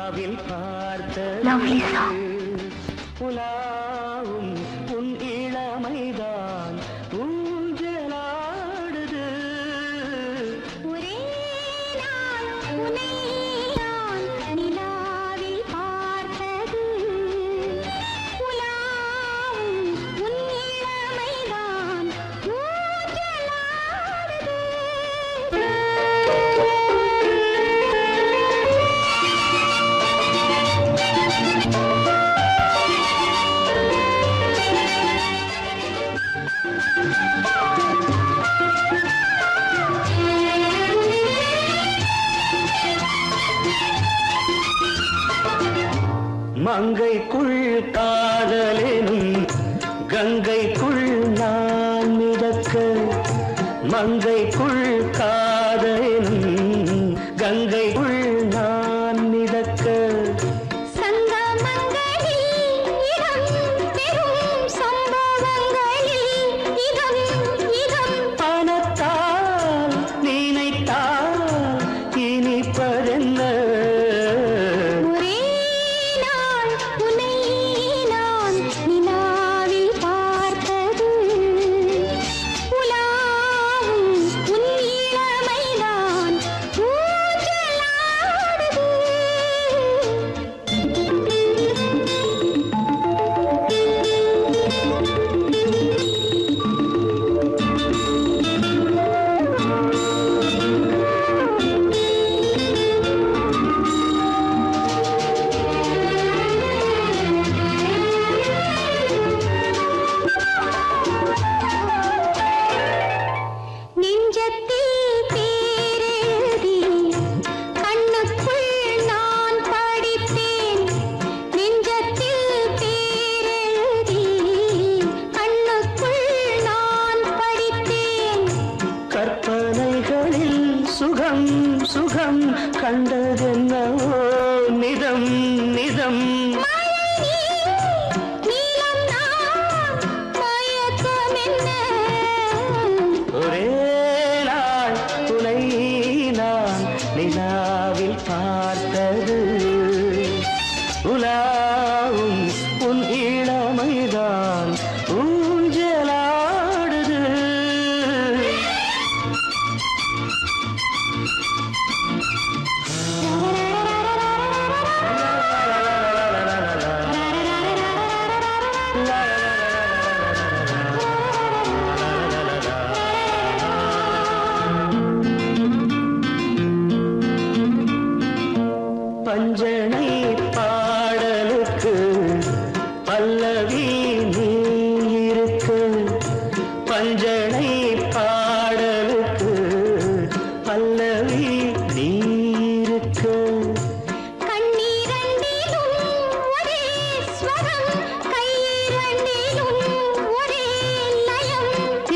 Lovely song. உலாவும் உன் இளமைதான் ஊஞ்சலாடுது. ஒரே நாள் உன்னை நான் நிலாவில் பார்த்தது. உலாவும் உன் இளமைதான் ஊஞ்சலாடுது. மங்கைக்குள் காதலெனும் கங்கைக்குள் நான் மிதக்க, மங்கைக்குள் காதலெனும் கங்கைக்குள் நான் மிதக்க. பணத்தால் நினைத்தால் இனிப்பதென்ன? கற்பனைகளில் சுகம் சுகம் கண்டதென்னவோ நிதம் நிதம். ஒரே நாள் துணை நான் நிலாவில் பார்த்தது. உலாவும் உன் இளமைதான் ஊஞ்சலாடுது. பஞ்சனை பாடலுக்கு பல்லவி நீ இருக்கு, பஞ்சனை பாடலுக்கு பல்லவி நீ இருக்கு.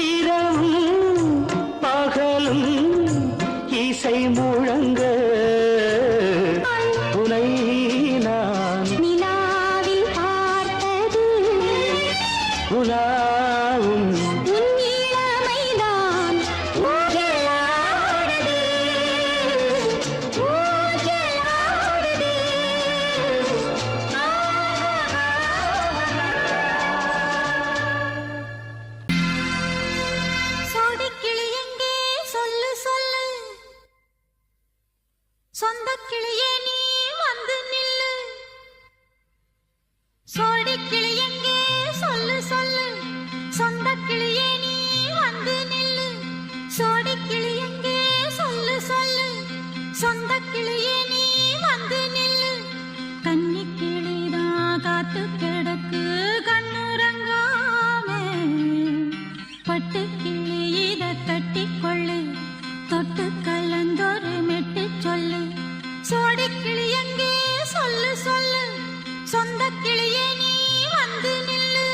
இரவும் பகலும் இசை முழங்க உனை நான் நிலாவில் பார்த்தது. உலாவும் உன் இளமைதான் ஊஞ்சலாடுது. ஊஞ்சலாடுது. சோடிக்கிளி எங்கே சொல்லு சொல்லு, சொந்தக் கிளியே நீ வந்து நில்லு. சோடிக் கிளி எங்கே சொல்லு சொல்லு, சொந்தக் கிளியே நீ வந்து நில்லு. சோடிக் கிளி எங்கே சொல்லு சொல்லு, சொந்தக் கிளியே நீ வந்து நில்லு. கன்னிக் கிளிதான் காத்து கிடக்கு கண்ணுறங்காம, பட்டுக் கிளி இத கட்டிக்கொள்ளு, தொட்டு கலந்தொரு மெட்டு சொல்லு. சோடிக் கிளி எங்கே சொல்லு சொல்லு, சொந்தக் கிளியே நீ வந்து நில்லு.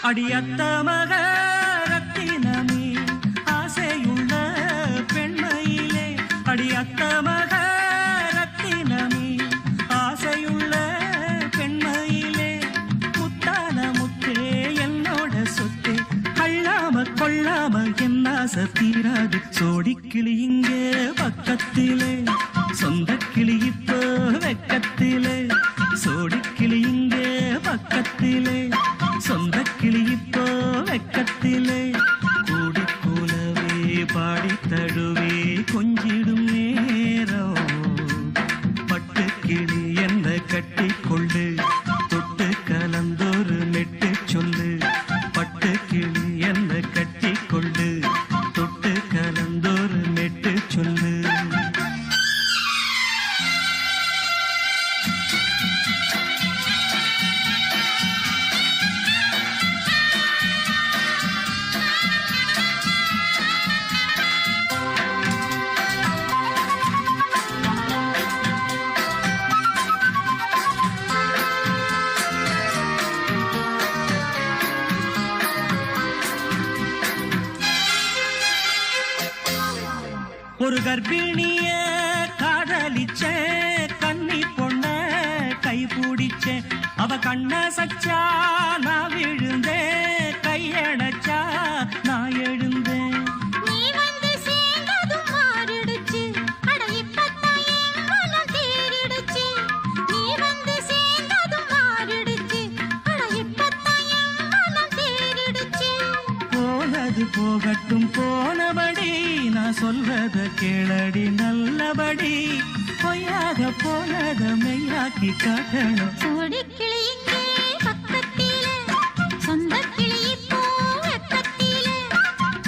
அடியத்த மக ரத்தினமே ஆசையுள்ள பெண்மையிலே, அடியத்த மக ரத்தினமே ஆசையுள்ள பெண்மையிலே ஆசை தீராது சோடிக்கிளி இங்கே பக்கத்திலே சொந்த கிளி இப்போ வெக்கத்திலே சோடிக்கிளி இங்கே பக்கத்திலே சொந்த கிளி இப்போ வெக்கத்திலே கூடி கூலவே பாடி தழுவே கொஞ்சிடும் நேரம் பட்டு கிளி என்ன கட்டி கொள்ளு தொட்டு கலந்தொரு மெட்டு சொல்லு பட்டு கிளி என்ன கட்டி கொள்ளு தொட்டு கலந்தொரு மெட்டு சொல்லு ஒரு கர்ப்பிணிய காதலிச்ச கன்னி பொண்ண கை பிடிச்ச அவ கண்ண சச்சா நான் விழுந்தேன் கையடைச்சா நான் எழுந்தேன் நீ வந்து சேர்ந்ததும் மாறிடுச்சு அட இப்பத்தான் என் மனம் தேறிடுச்சு நீ வந்து சேர்ந்ததும் மாறிடுச்சு அட இப்பத்தான் என் மனம் தேறிடுச்சு போனது போகட்டும் போனபடி நான் சொல்றத கேளடி நல்லபடி பொய்யாக போனத மெய்யாக்கி காட்டணும் சோடிக்கிளி இங்கே பக்கத்திலே சொந்த கிளி இப்போ வெக்கத்திலே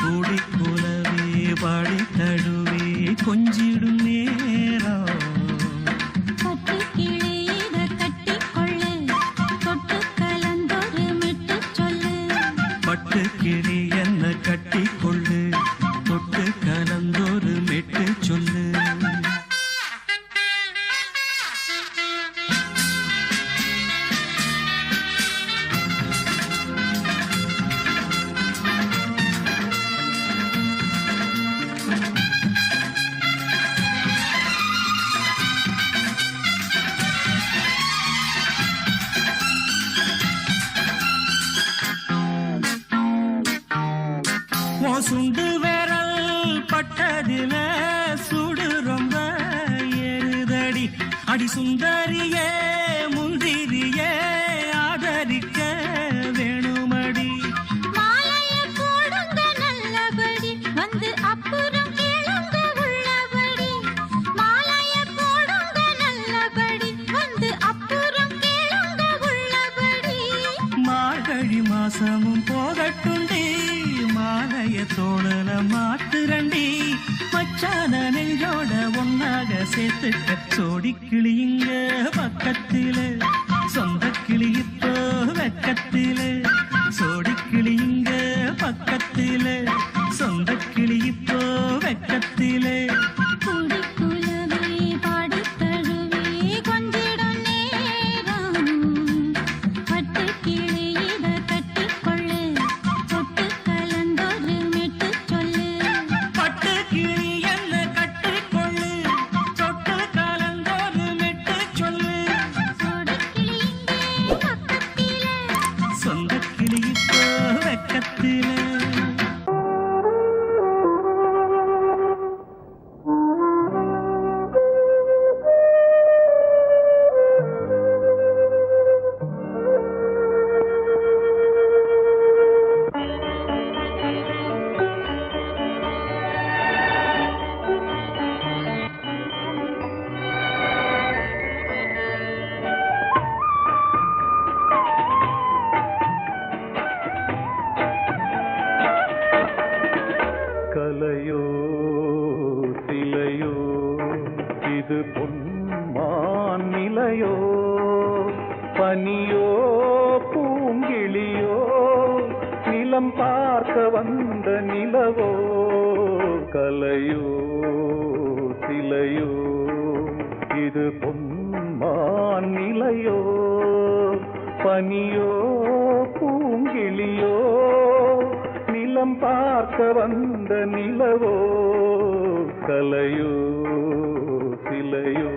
கூடி கூலவே பாடி தழுவே கொஞ்சிடும் நேரம் பட்டு கிளி இத கட்டிக்கொள்ளு தொட்டு கலந்தொரு மெட்டு சொல்லு பட்டு கிளி என்ன கட்டி கொள்ளு தொட்டு கலந்தொரு மெட்டு சொல்லு சுண்டு விரல் பட்டதில சுடு ரொம்ப ஏறுதடி அடி சுந்தரியே முந்திரியே ஆதரிக்க வேணுமடி மாலைய போடுங்க நல்லபடி வந்து அப்புறம் கேளுங்க உள்ளபடி மாலைய போடுங்க நல்லபடி வந்து அப்புறம் கேளுங்க உள்ளபடி மார்கழி மாசமும் போகட்டுண்டி மாலைய தோழல மாத்துரண்டி மச்சான நெஞ்சோட ஒன்னாக சேர்த்துக்க சோடி கிளியுங்க பக்கத்திலே சொந்த கிளி இப்போ வெக்கத்திலே சோடி கிளியுங்க பக்கத்திலே சொந்த கிளி இப்போ வெக்கத்திலே கூடி குலவே பாடி தழுவே கொஞ்சிடும் நேரம் பட்டு கிளி இத கட்டிக்கொள்ளு தொட்டு கலந்தொரு மெட்டு சொல்லு பட்டு கிளி என்ன கட்டிக்கொள்ளு தொட்டு கலந்தொரு மெட்டு சொல்லு சோடிக்கிளி இங்கே பக்கத்திலே சொந்த கிளி இப்போ வெக்கத்திலே கலையோ சிலையோ இது பொன்மான் நிலையோ பனியோ பூங்கிளியோ நிலம் பார்க்க வந்த நிலவோ கலையோ சிலையோ இது பொன்மான் நிலையோ பனியோ பூங்கிளியோ நிலம் பார்க்க வந்த நிலவோ கலையோ சிலையோ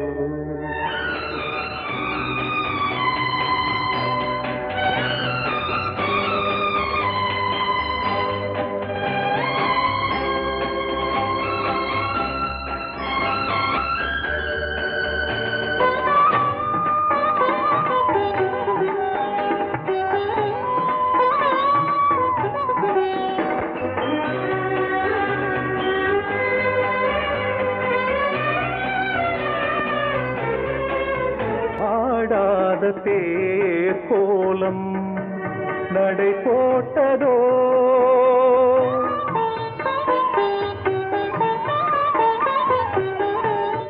தேர் கோலம் நடை போட்டதோ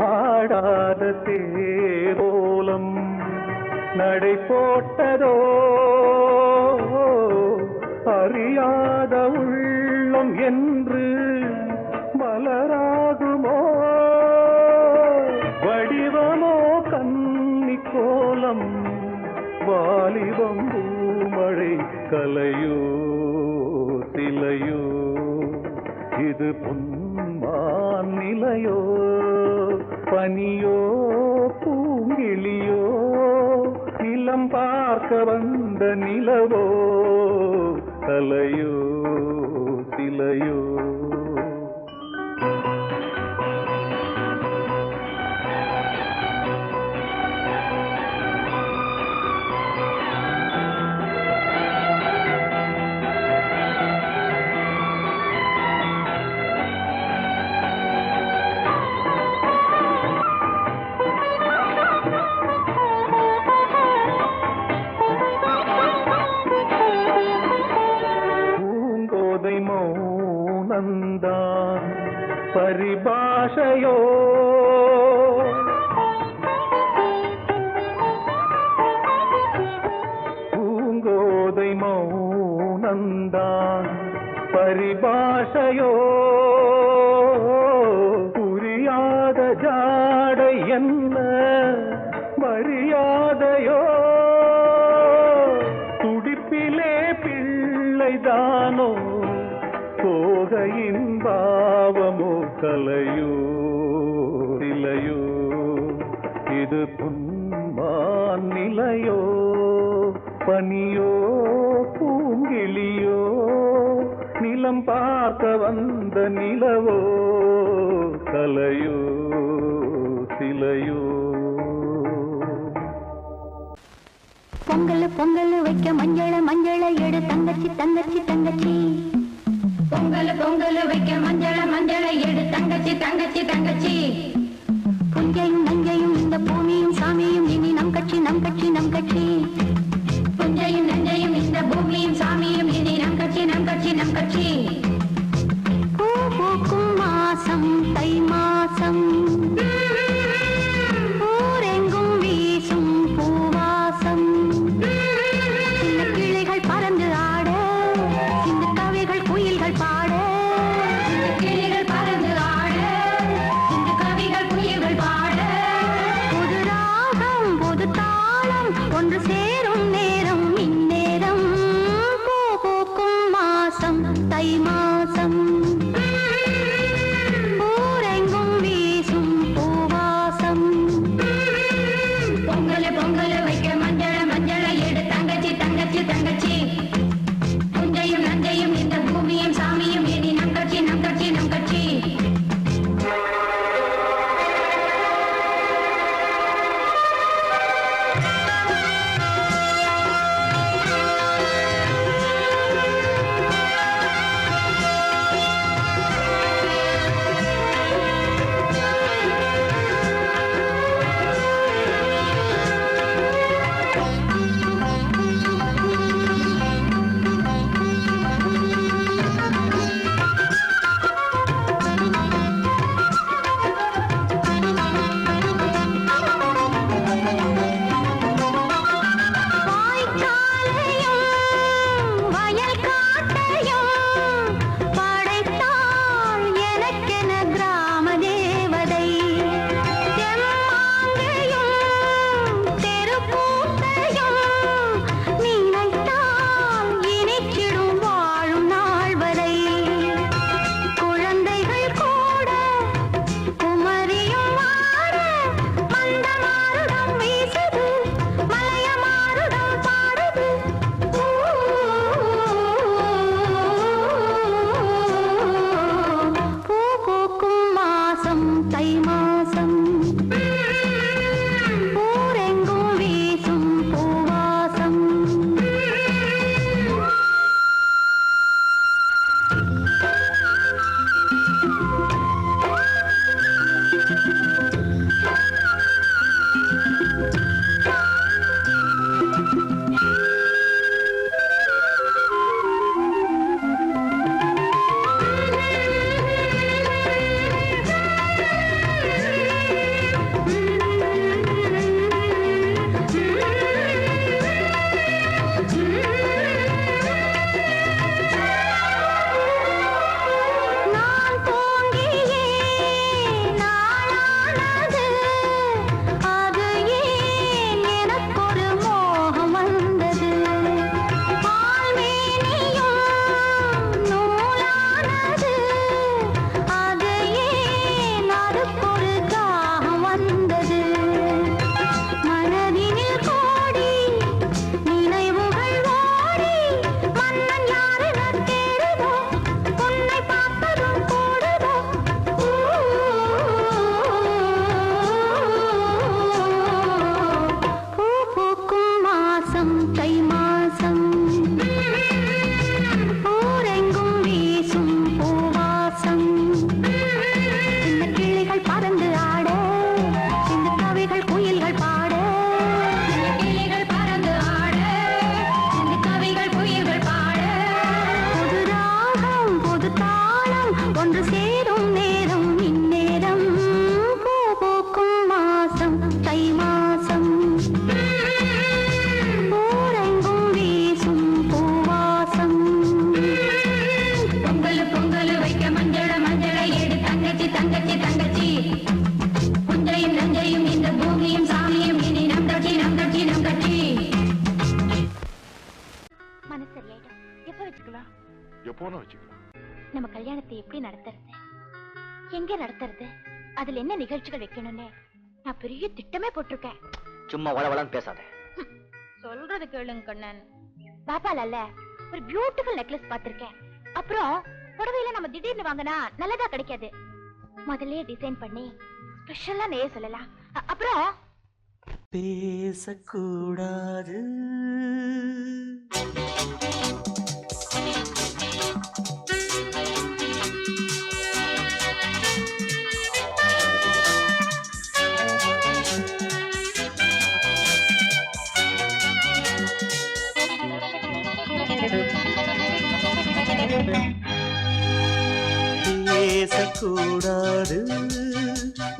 ஆடாத தேரோலம் நடை போட்டதோ அறியாத உள்ளம் என்று மலராகுமோ வடிவமோ கன்னி கோலம் வாலிபம் பூமழை கலையோ சிலையோ இது பொன்மான் நிலையோ பனியோ பூங்கிளியோ நிலம் பார்க்க வந்த நிலவோ கலையோ சிலையோ மௌனந்தான் பரிபாஷையோ பூங்கோதை மௌனந்தான் பரிபாஷையோ புரியாத ஜாடை என்ன மரியாதையோ துடிப்பிலே பிள்ளைதானோ போகையின் பாவமோ கலையோ சிலையோ இது பொன்மான் நிலையோ பனியோ பூங்கிளியோ நிலம் பார்க்க வந்த நிலவோ கலையோ சிலையோ பொங்கல் பொங்கல் வைக்க மஞ்சள மஞ்சள எடு தங்கச்சி தங்கச்சி தங்கச்சி பொங்கல் பொங்கல் வைக்க மஞ்சள மஞ்சள எடு தங்கச்சி தங்கச்சி தங்கச்சி புஞ்சையும் நஞ்சையும் இந்த பூமியும் சாமியும் இனி நம் கட்சி நம் கட்சி நம் கட்சி புஞ்சையும் நஞ்சையும் இந்த பூமியும் சாமியும் இனி நம் கட்சி நம் கட்சி நம் கட்சி பூ பூக்கும் மாசம் தை மாசம் ஊரெங்கும் வீசும் பூவாசம் சின்ன கிளைகள் பறந்து ஆட சின்ன கவிகள் குயில்கள் பாட சின்ன கிளைகள் பறந்து ஆட சின்ன கவிகள் குயில்கள் பாட புது ராகம் புது தாளம் ஒன்று சேரும் மனசு சரியாயிடும். எப்ப வச்சுக்கலாம்? எப்போனா வச்சுக்கலாம். நம்ம கல்யாணத்தை எப்படி நடத்துறது, எங்க நடத்துறது, அதுல என்ன நிகழ்ச்சிகள் வைக்கணும்னு நான் பெரிய திட்டமே போட்டிருக்கேன். சும்மா வளவளன்னு பேசாத. சொல்றது கேளுங்க கண்ணன். பாப்பால ஒரு பியூட்டிஃபுல் நெக்லஸ் பாத்திருக்கேன். அப்புறம் புடவையில நம்ம திடீர்னு வாங்கினா நல்லதா கிடைக்காது. முதல்ல டிசைன் பண்ணி ஸ்பெஷலா நெய்ய சொல்லலாம். அப்புறம் பேசக்கூடாது, பேசக்கூடாது,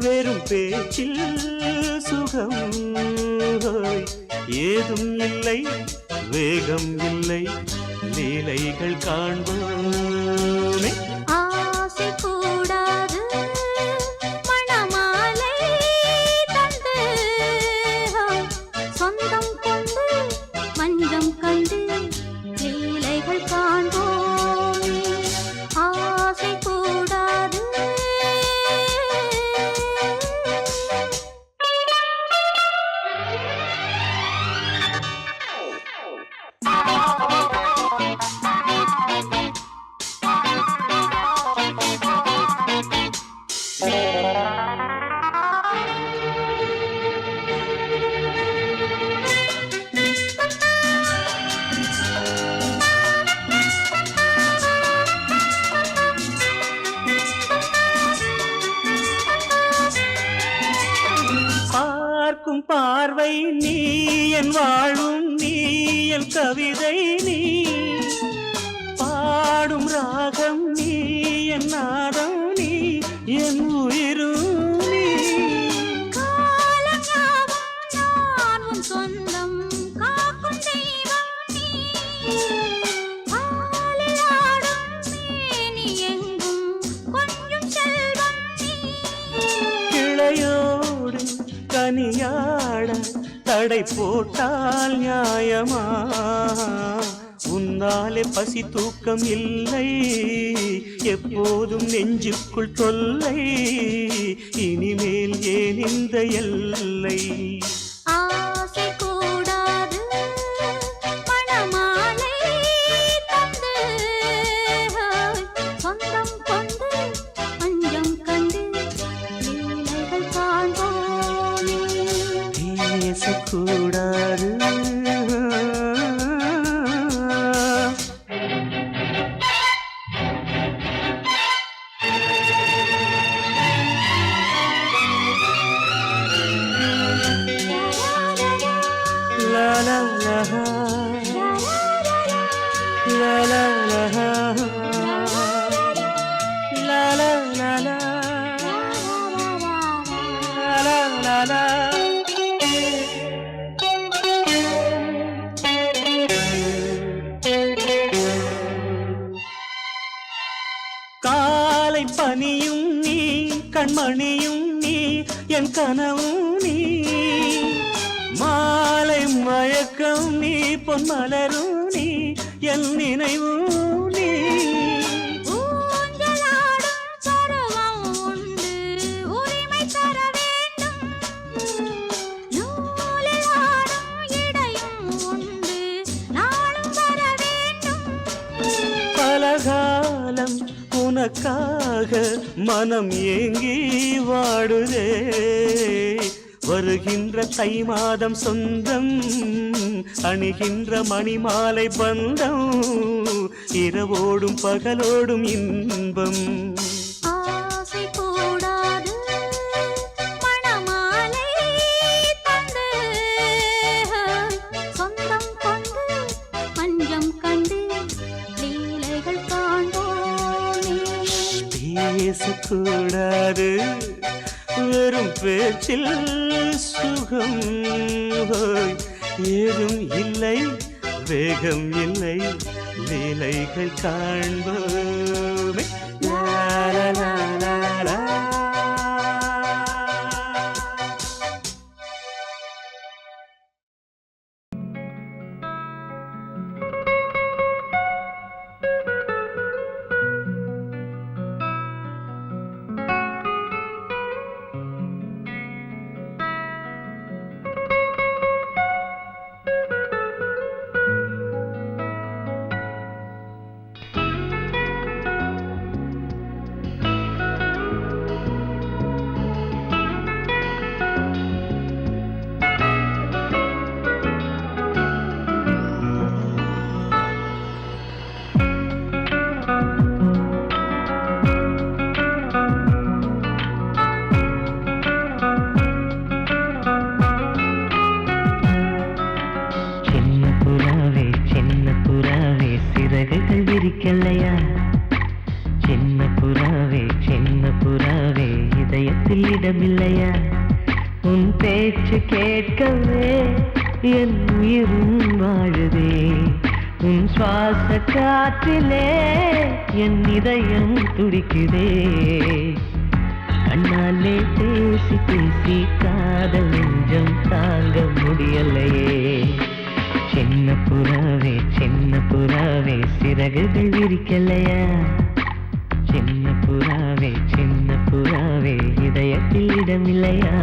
வெறும் பேச்சில் சுகம் ஏதும் இல்லை, வேகம் இல்லை, லீலைகள் காண்போமே. ஆசை கூடாது, மணமாலை தந்து சொந்தம் கொண்டு மஞ்சம் கண்டு லீலைகள் காண்போமே. ஆசை கூடாது. பார்க்கும் பார்வை நீ, என் வாழும் நீ, என் கவிதை நீ, பாடும் ராகம் நீ, என் நாதம் நீ, என் உயிரும் நீ. காலங்காவும் நான் உன் சொந்தம், காக்கும் தெய்வம் நீ. பாலில் ஆடும் மேனி எங்கும் கொஞ்சம் செல்வம் நீ. கிளையோடு கனியாட தடை போட்டால் நியாயமா? உன்னாலே பசி தூக்கம் இல்லை, எப்போதும் நெஞ்சுக்குள் தொல்லை, இனிமேல் ஏன் இந்த எல்லை? ஆசை கூடாது, மணமாலை தந்து சொந்தம் கொண்டு மஞ்சம் கண்டு லீலைகள் காண்போமே. பேசக்கூடாது. La la la la la la la la la la la la la. காலை பனியும் நீ, கண்மணியும் நீ, என் கனவும் நீ, மாலை மயக்கம் நீ, பொன்மலரும் நீ, என் நினைவும் நீ. ஊஞ்சலாடும் பருவம் உண்டு, உரிமை தர வேண்டும். நூலில் ஆடும் இடையும் உண்டு, நாளும் வர வேண்டும். பலகாலம் உனக்காக மனம் ஏங்கி வாடுதே, வருகின்ற தை மாதம் சொந்தம், அணிகின்ற மணிமாலை பந்தம், இரவோடும் பகலோடும் இன்பம். ஆசை கூடாது, மணமாலை தந்து சொந்தம் கொண்டு மஞ்சம் கண்டு லீலைகள் காண்போமே. பேசக்கூடாது, வெறும் பேச்சில் சுகம் ஏதும் இல்லை, வேகம் இல்லை, லீலைகள் காண்போமே. லா லா லா லா லா. விரிக்கலையா? சின்ன புறாவே இதயத்தில் இடமில்லையா? உன் பேச்சு கேட்கவே என் உயிரும் வாழுதே. உன் சுவாச காற்றிலே என் இதயம் துடிக்குதே. கண்ணாலே பேசி பேசி காதல் நெஞ்சம் தாங்க முடியலையே. சின்ன புறாவே சிறகுகள் விரிக்கலையா? சின்ன புறாவே இதயத்தில் இடமில்லையா?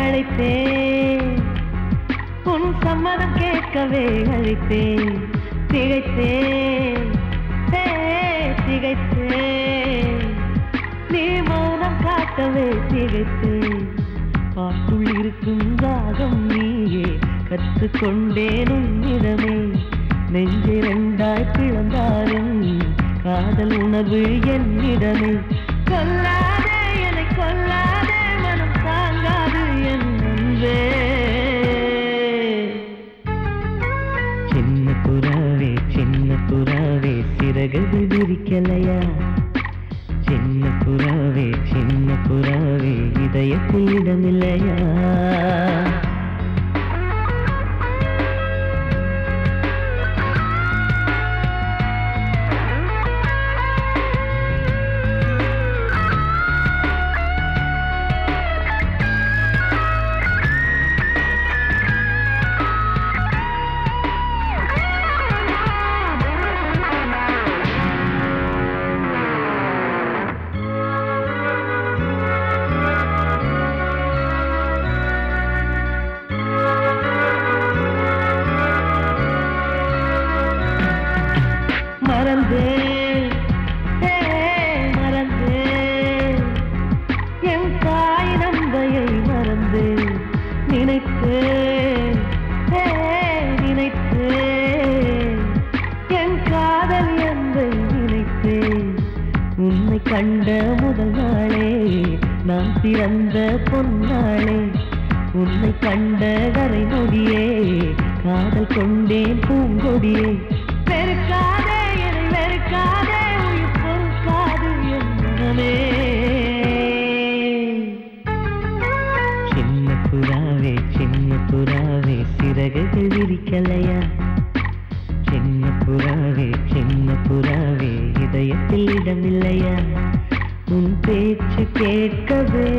அழைத்தேன் உன் சம்மதம் கேட்கவே அழைத்தேன். திகைத்தேன் நீ மௌனம் காட்டவே திகைத்தேன். பாட்டுள் இருக்கும் ராகம் நீயே கற்றுக்கொண்டேன் உன்னிடமே. நெஞ்சிரண்டாய் பிளந்தாலும் காதல் உணர்வு என்னிடமே. கொல்லாதே என்னை கொல்லாதே மனம் தாங்காது என் அன்பே. சின்ன புறாவே சிறகுகள் விரிக்கலையா? சின்ன புறாவே இதயத்தில் இடமில்லையா? மறந்தேன் என் தாய் நம்பையை மறந்தேன். நினைத்தேன் என் காதல் என்பை நினைத்தேன். உன்னை கண்ட முதல் நாளே நான் பிறந்த பொன்னாளே. உன்னை கண்ட வரை நொடியே காதல் கொண்டேன் பூங்கொடியே. வெறுக்காதே என்னை வெறுக்காதே உயிர் பொறுக்காது என் மனமே. சின்ன புறாவே சிறகுகள் விரிக்கலையா? சின்ன புறாவே இதயத்தில் இடமில்லையா? உன் பேச்சு கேட்கவே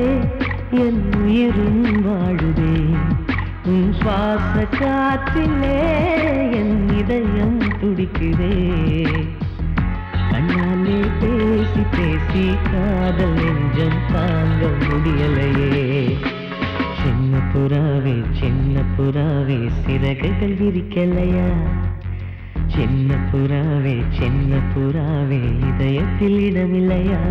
என் உயிரும் வாழுதே. உன் சுவாச காற்றிலே என் இதயம் துடிக்குதே. கண்ணாலே பேசி பேசி காதல் நெஞ்சம் தாங்க முடியலையே. சின்ன புறாவே சிறகுகள் விரிக்கலையா? சின்ன புறாவே இதயத்தில் இடமில்லையா?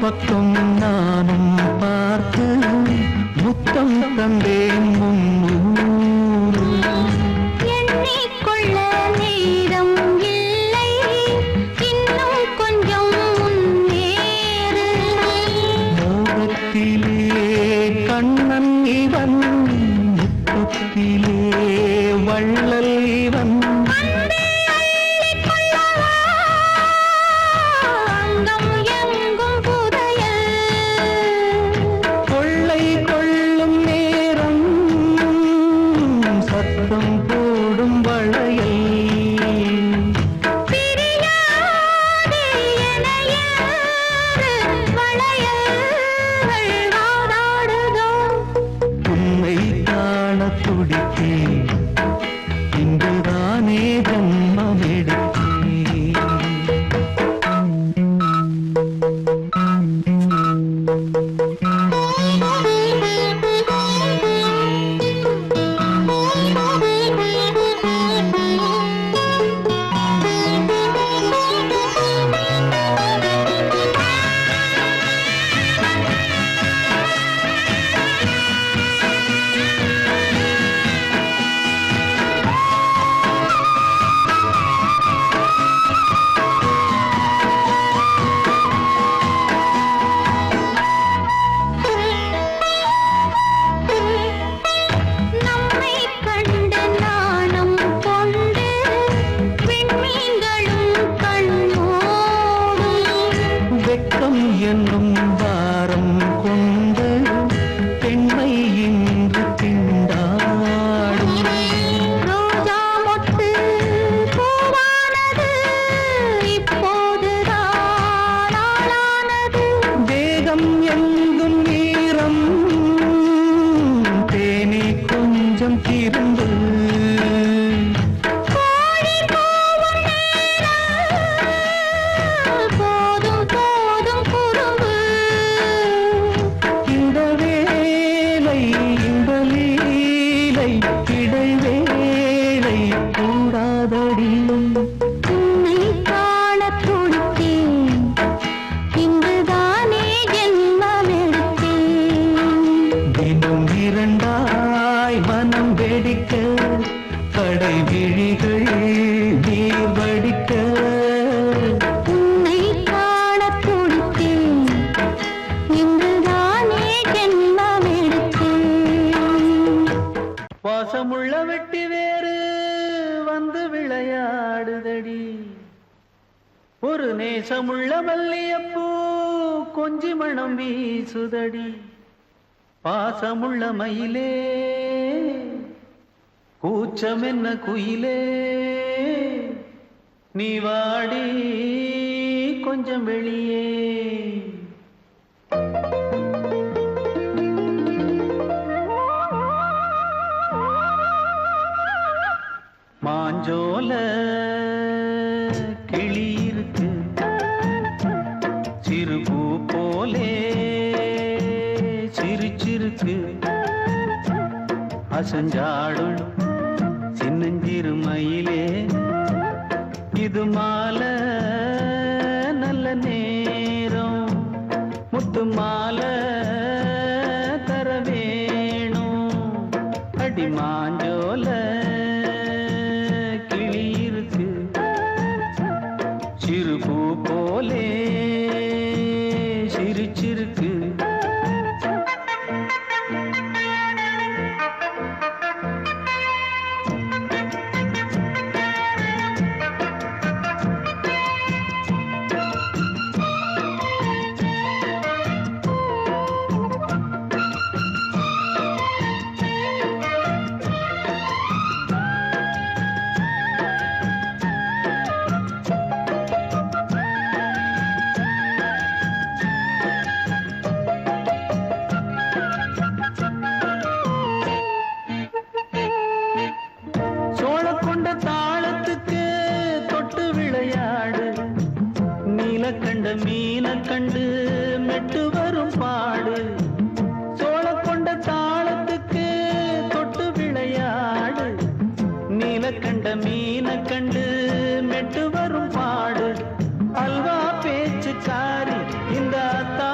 பக்கம் நானும் பார்த்து முத்தம் தந்தேன் முன்னூறு. எண்ணிக்கொள்ள நேரம் இல்லை, இன்னும் கொஞ்சம் முன்னேறு. மோகத்திலே கண்ணன் இவன், முத்தத்திலே வள்ளல் இவன். அன்பே அள்ளிக் கொள்ளவா, அங்கம் எங்கும் புதையல். கொள்ளை கொள்ளும் நேரம் சத்தம் போடும் வளையல். பிரியாதே என யாரு வளையல்கள் வாதாடுதோ. உன்னை காண துடித்தேன், இங்குதானே ஜன்மம் எடுத்தேன். நம்மை கண்டு நாணம் கொண்டு விண்மீன்களும் கண்ணோடும். வெட்கம் என்னும் வாரம் கொண்டு பெண்மை இன்று திண்டாடும். ரோஜா மொட்டு பூவானது இப்போதுதான் ஆளானது. தேகம் எங்கும் நீரம், தேனே கொஞ்சம் திரும்பு. கோழி கூவும் நேரம் போதும் போதும் குறும்பு. இந்த வேலை இந்த லீலை இடைவேளை கூடாதடி. உன்னை காண துடித்தேன், இங்குதானே ஜென்மமெடுத்தேன். தினம் இரண்டாய் மனம் வெடிக்க, கடை விழிகள் நீர் வடிக்க. உன்னை காண துடித்தேன், இங்குதானே ஜென்மமெடுத்தேன். வாசமுள்ள வெட்டி வேறு வந்து விளையாடுதடி. ஒரு நேசமுள்ள மல்லியப்பூ கொஞ்சி மணம் வீசுதடி. பாசமுள்ள மயிலே கூச்சம் என்ன குயிலே, நீ வாடி கொஞ்சம் வெளியே. மாஞ்சோல கிளி இருக்கு, சிறுபூ போலே சிரிச்சிருக்கு. அசஞ்சாடும் சின்னஞ்சிறு மயிலே, இது மாலை நல்ல நேரம். முத்து மாலை தர வேணும். அடி மாஞ்சோல கிளி இருக்கு, சிறுபூ போலே சிரிச்சிருக்கு. சோழக்கொண்ட தாளத்துக்கு தொட்டு விளையாடு, நீலக்கண்ட மீன கண்டு மெட்டு வரும் பாடு. சோழக்கொண்ட தாளத்துக்கு தொட்டு விளையாடு, நீலக்கண்ட மீன கண்டு மெட்டு வரும் பாடு. அல்வா பேச்சுக்காரி இந்த அத்தா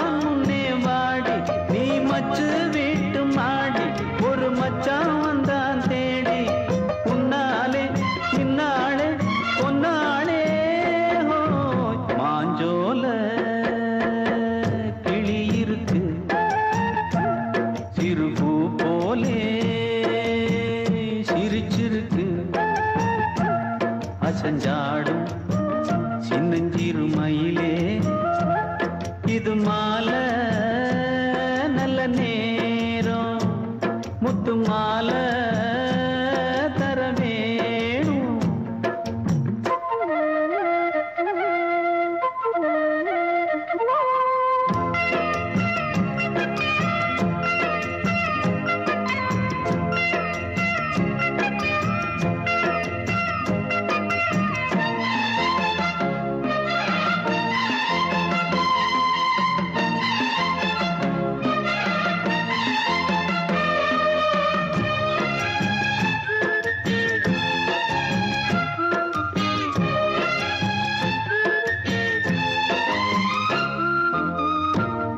மயிலே இது மாலை நல்ல நேரம் முத்து மாலை தர வேணும்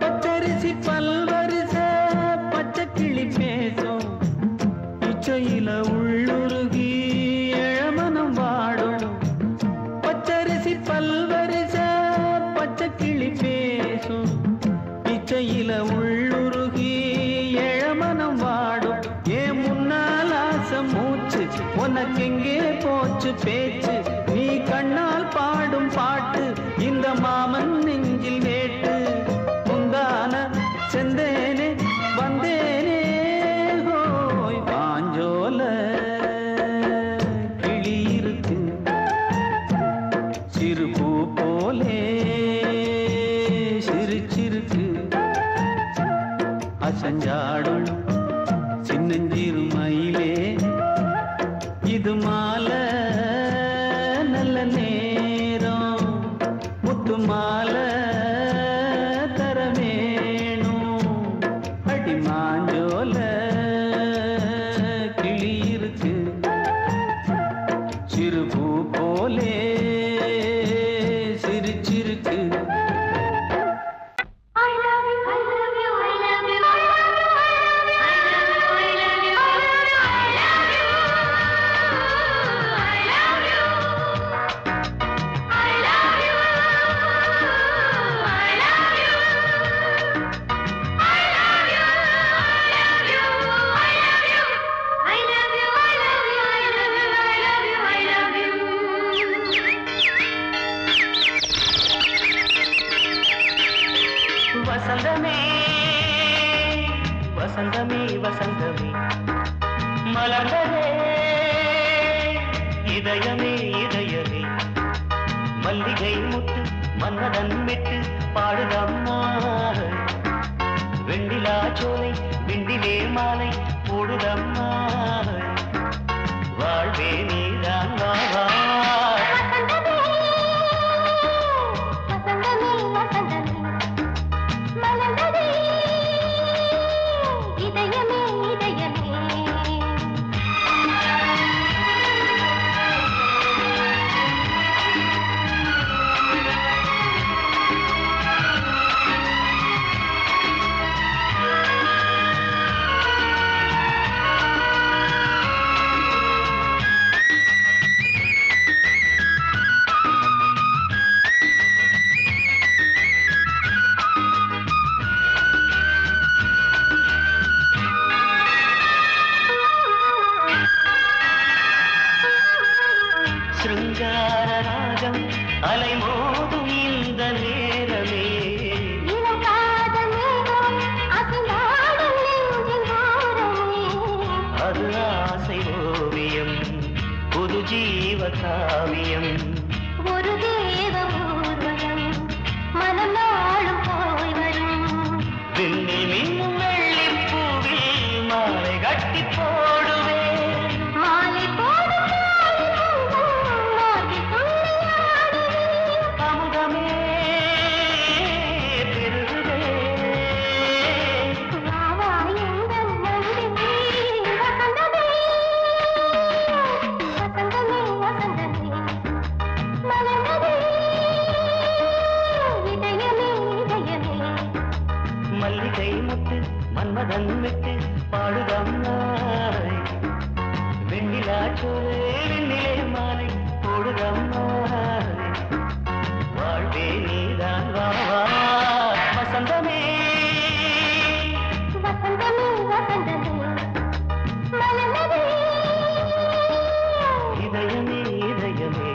பச்சரிசி பல்வரிச பச்சை கிளி பேசும் இச்சையில உள்ளுருகி இளமனம் வாடும் பச்சரிசி பல்வரிச பச்சை கிளி பேசும் இச்சையில உள்ளுருகி இளமனம் வாடும் ஏன் முன்னால் ஆசை மூச்சு உனக்கெங்கே போச்சு பேச்சு நீ கண்ணால் பாடும் பாட்டு இந்த மாமன் நெஞ்சில் வேட்டு முந்தான செந்தேனே வந்தேனே ஹோய் பாஞ்சோல கிளி இருக்கு சிறு பூ போலே சிரிச்சிருக்கு அசஞ்சாடும் சின்னஞ்சிறு மயிலே இது மாலை நல்ல நேரம் முத்து மாலை தர வேணும் அடி மாஞ்சோல கிளி இருக்கு சிறு பூ போலே சிரிச்சிருக்கு வசந்தமே வசந்தமே வசந்தமே மலர்ந்ததே இதயமே இதயமே மல்லிகை முத்து மன்னதன் விட்டு பாடுதம்மா வெண்ணிலா சோலை விண்டிலே மாலை போடுதம்மா வாழ்வே நீதான் வா சிருங்கார ராகம் அலைமோதும் இந்த நேரமே அது ஆசை ஓவியம் புது ஜீவ காவியம் ஒரு தேவ ஊர்வலம் மனம் நாளும் போய் வரும் விண்ணில் மின்னும் வெள்ளிப் பூவில் மாலை கட்டி போடுவேன் மாலை போடும் அமுதமே பெருகுதே மல்லிகை முத்து மன்மதன் விட்டு பாடுதம்மாய் வெண்ணிலா சோலை வெண்ணிலே மாலை போடுதம்மாய் வாழ்வே நீதான் வா வசந்தமே இதயமே இதயமே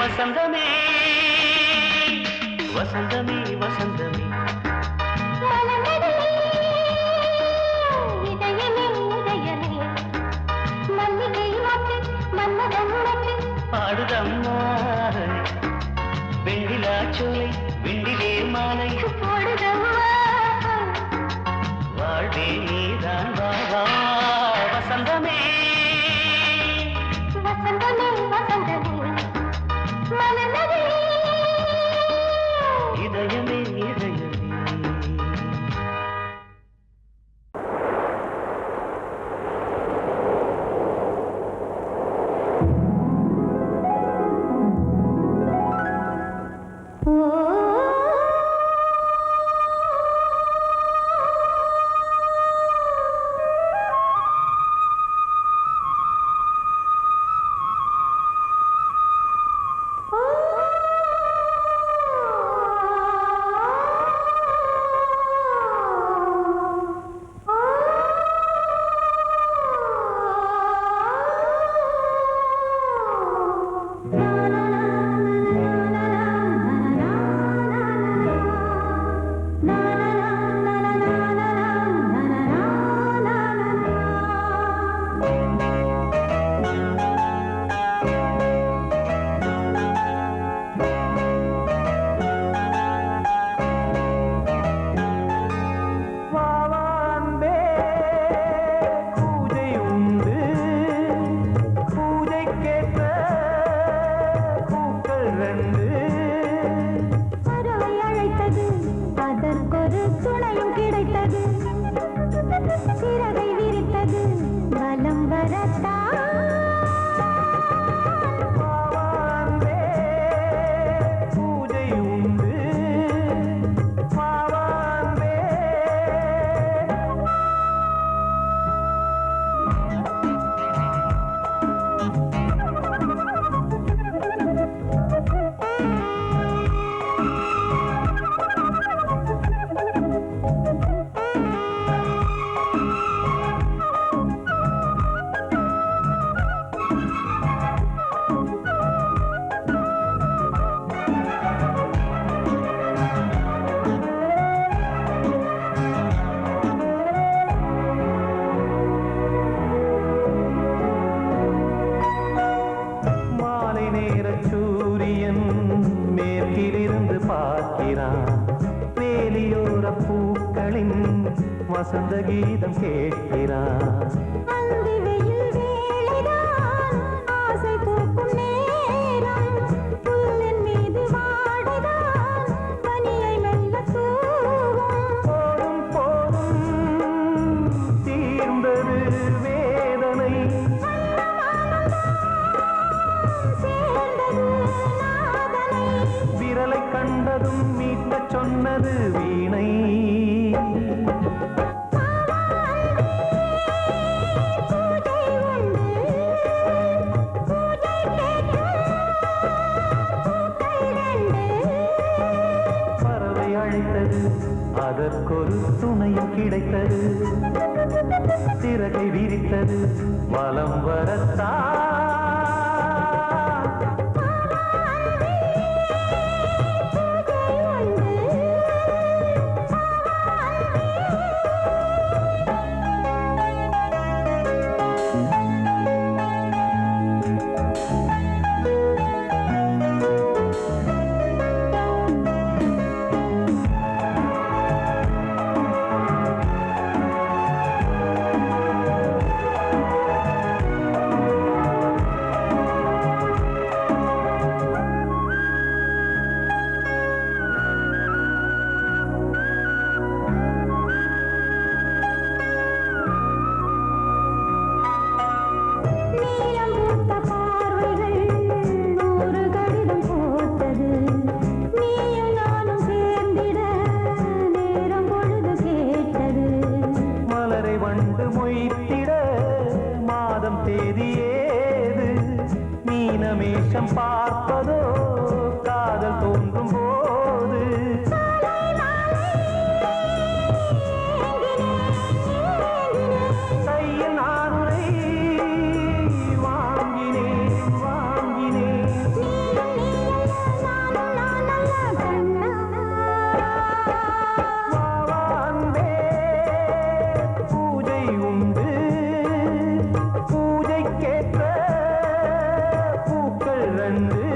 வசந்தமே வசந்தமே வசந்தமே பாடுதம்மா வெண்ணிலா சோலை வெண்ணிலே மாலை வாழ்வே நீதான் வா வா வசந்தமே இதயமே இதயமே வசந்த கீதம் கேட்கிறான் ஆசை பூக்கும் நேரம் புல்லின் மீது வாடுதான் பனியை மெல்ல தூவும் போதும் போதும் தீர்ந்தது வேதனை சேர்ந்தது நாதனை விரலை கண்டதும் மீட்டச் சொன்னது வீணை அதற்கொரு துணையும் கிடைத்தது சிறகை விரித்தது வலம் வரத்தான் பார்ப்பதோ காதல் தோன்றும் போது கையில் நானுரை வாங்கினேன் வாங்கினேன் கரந்து